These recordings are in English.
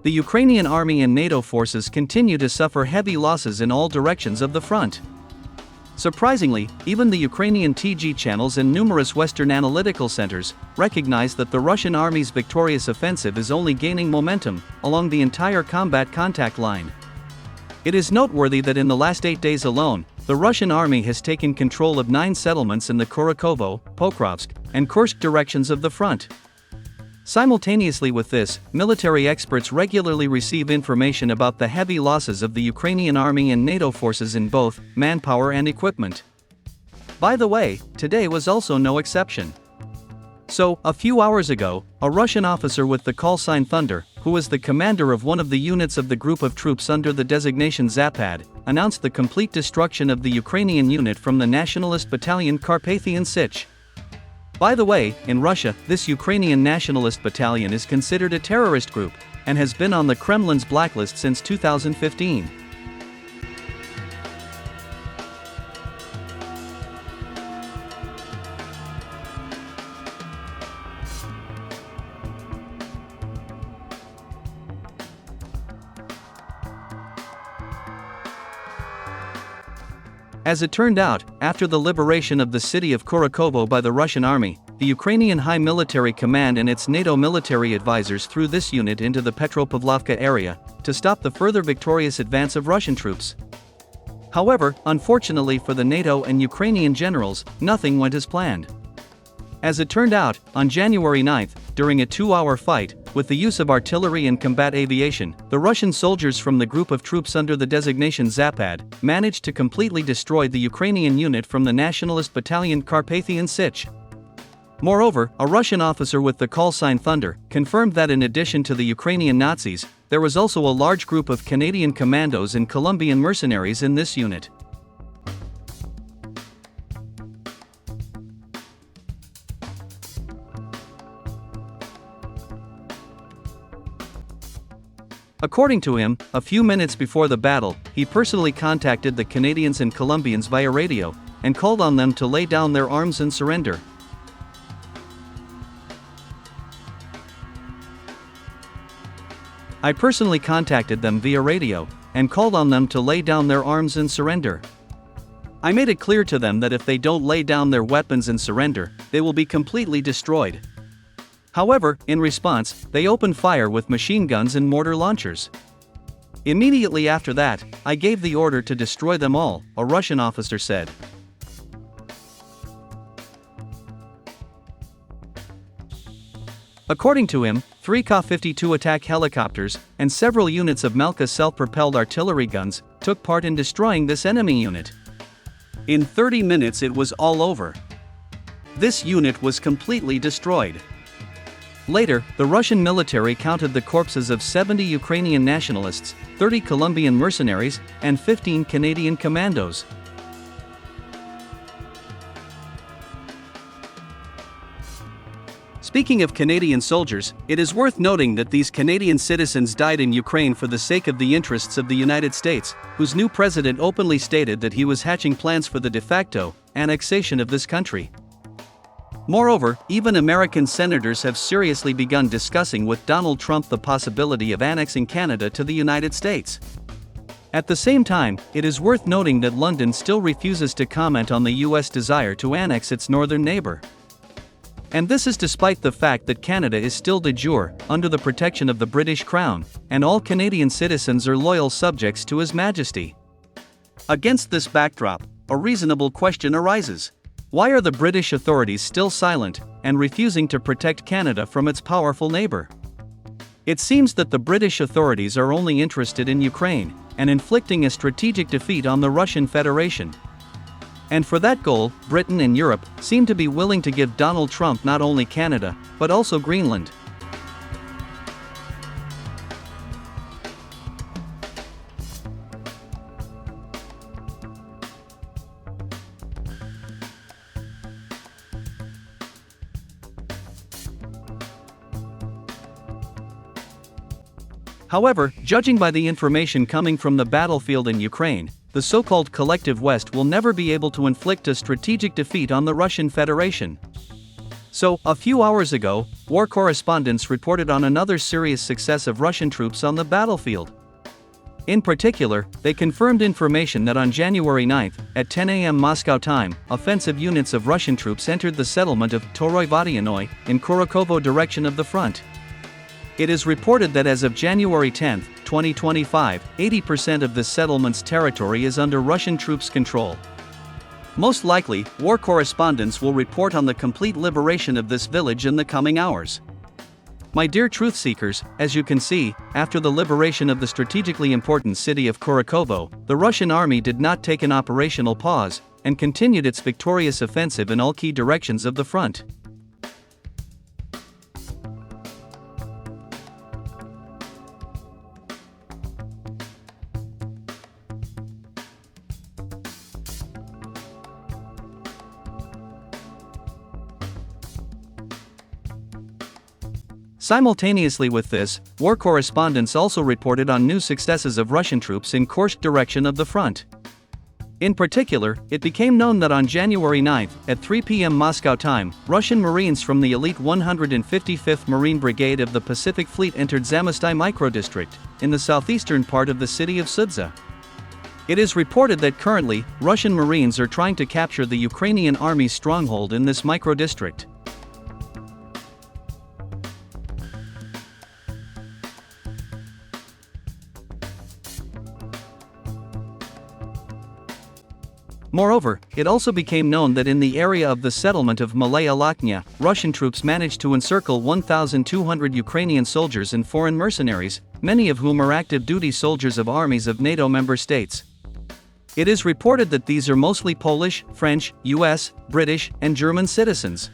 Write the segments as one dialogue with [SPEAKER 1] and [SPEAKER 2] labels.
[SPEAKER 1] the Ukrainian Army and NATO forces continue to suffer heavy losses in all directions of the front. Surprisingly, even the Ukrainian TG channels and numerous Western analytical centers recognize that the Russian army's victorious offensive is only gaining momentum along the entire combat contact line. It is noteworthy that in the last 8 days alone, the Russian army has taken control of 9 settlements in the Kurakhovo, Pokrovsk, and Kursk directions of the front. Simultaneously with this, military experts regularly receive information about the heavy losses of the Ukrainian Army and NATO forces in both manpower and equipment. By the way, today was also no exception. So, a few hours ago, a Russian officer with the call sign Thunder, who was the commander of one of the units of the group of troops under the designation Zapad, announced the complete destruction of the Ukrainian unit from the nationalist battalion Carpathian Sich. By the way, in Russia, this Ukrainian nationalist battalion is considered a terrorist group, and has been on the Kremlin's blacklist since 2015. As it turned out, after the liberation of the city of Kurakhovo by the Russian army, the Ukrainian High Military Command and its NATO military advisors threw this unit into the PETROPAVLOVKA area to stop the further victorious advance of Russian troops. However, unfortunately for the NATO and Ukrainian generals, nothing went as planned. As it turned out, on January 9, during a 2-hour fight, with the use of artillery and combat aviation, the Russian soldiers from the group of troops under the designation Zapad managed to completely destroy the Ukrainian unit from the nationalist battalion Carpathian Sich. Moreover, a Russian officer with the call sign Thunder confirmed that in addition to the Ukrainian Nazis, there was also a large group of Canadian Commandos and Colombian Mercenaries in this unit. According to him, a few minutes before the battle, he personally contacted the Canadians and Colombians via radio, and called on them to lay down their arms and surrender. I personally contacted them via radio, and called on them to lay down their arms and surrender. I made it clear to them that if they don't lay down their weapons and surrender, they will be completely destroyed. However, in response, they opened fire with machine guns and mortar launchers. Immediately after that, I gave the order to destroy them all, a Russian officer said. According to him, 3 Ka-52 attack helicopters and several units of Malka self-propelled artillery guns took part in destroying this enemy unit. In 30 minutes it was all over. This unit was completely destroyed. Later, the Russian military counted the corpses of 70 Ukrainian nationalists, 30 Colombian mercenaries, and 15 Canadian commandos. Speaking of Canadian soldiers, it is worth noting that these Canadian citizens died in Ukraine for the sake of the interests of the United States, whose new president openly stated that he was hatching plans for the de facto annexation of this country. Moreover, even American senators have seriously begun discussing with Donald Trump the possibility of annexing Canada to the United States. At the same time, it is worth noting that London still refuses to comment on the US desire to annex its northern neighbor. And this is despite the fact that Canada is still de jure under the protection of the British Crown, and all Canadian citizens are loyal subjects to His Majesty. Against this backdrop, a reasonable question arises. Why are the British authorities still silent and refusing to protect Canada from its powerful neighbor? It seems that the British authorities are only interested in Ukraine and inflicting a strategic defeat on the Russian Federation. And for that goal, Britain and Europe seem to be willing to give Donald Trump not only Canada, but also Greenland. However, judging by the information coming from the battlefield in Ukraine, the so-called collective West will never be able to inflict a strategic defeat on the Russian Federation. So, a few hours ago, war correspondents reported on another serious success of Russian troops on the battlefield. In particular, they confirmed information that on January 9, at 10 a.m. Moscow time, offensive units of Russian troops entered the settlement of Toroy-Vodyanoi in Kurakhovo direction of the front. It is reported that as of January 10, 2025, 80% of this settlement's territory is under Russian troops' control. Most likely, war correspondents will report on the complete liberation of this village in the coming hours. My dear truth seekers, as you can see, after the liberation of the strategically important city of Kurakhovo, the Russian army did not take an operational pause, and continued its victorious offensive in all key directions of the front. Simultaneously with this, war correspondents also reported on new successes of Russian troops in Kursk direction of the front. In particular, it became known that on January 9, at 3 p.m. Moscow time, Russian Marines from the elite 155th Marine Brigade of the Pacific Fleet entered Zamosty microdistrict, in the southeastern part of the city of Sudza. It is reported that currently, Russian Marines are trying to capture the Ukrainian Army's stronghold in this microdistrict. Moreover, it also became known that in the area of the settlement of Malaya Lakhnya, Russian troops managed to encircle 1,200 Ukrainian soldiers and foreign mercenaries, many of whom are active duty soldiers of armies of NATO member states. It is reported that these are mostly Polish, French, US, British, and German citizens.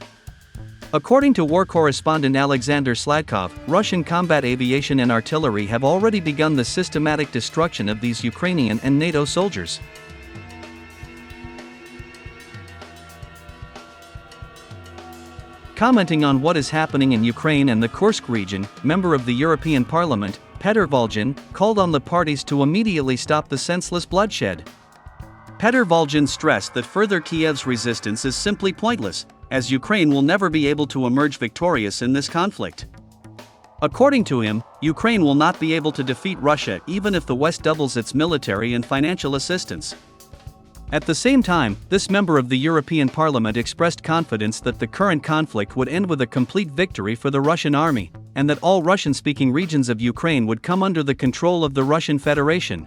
[SPEAKER 1] According to war correspondent Alexander Sladkov, Russian combat aviation and artillery have already begun the systematic destruction of these Ukrainian and NATO soldiers. Commenting on what is happening in Ukraine and the Kursk region, member of the European Parliament, Petr Volgin, called on the parties to immediately stop the senseless bloodshed. Petr Volgin stressed that further Kiev's resistance is simply pointless, as Ukraine will never be able to emerge victorious in this conflict. According to him, Ukraine will not be able to defeat Russia even if the West doubles its military and financial assistance. At the same time, this member of the European Parliament expressed confidence that the current conflict would end with a complete victory for the Russian army, and that all Russian-speaking regions of Ukraine would come under the control of the Russian Federation.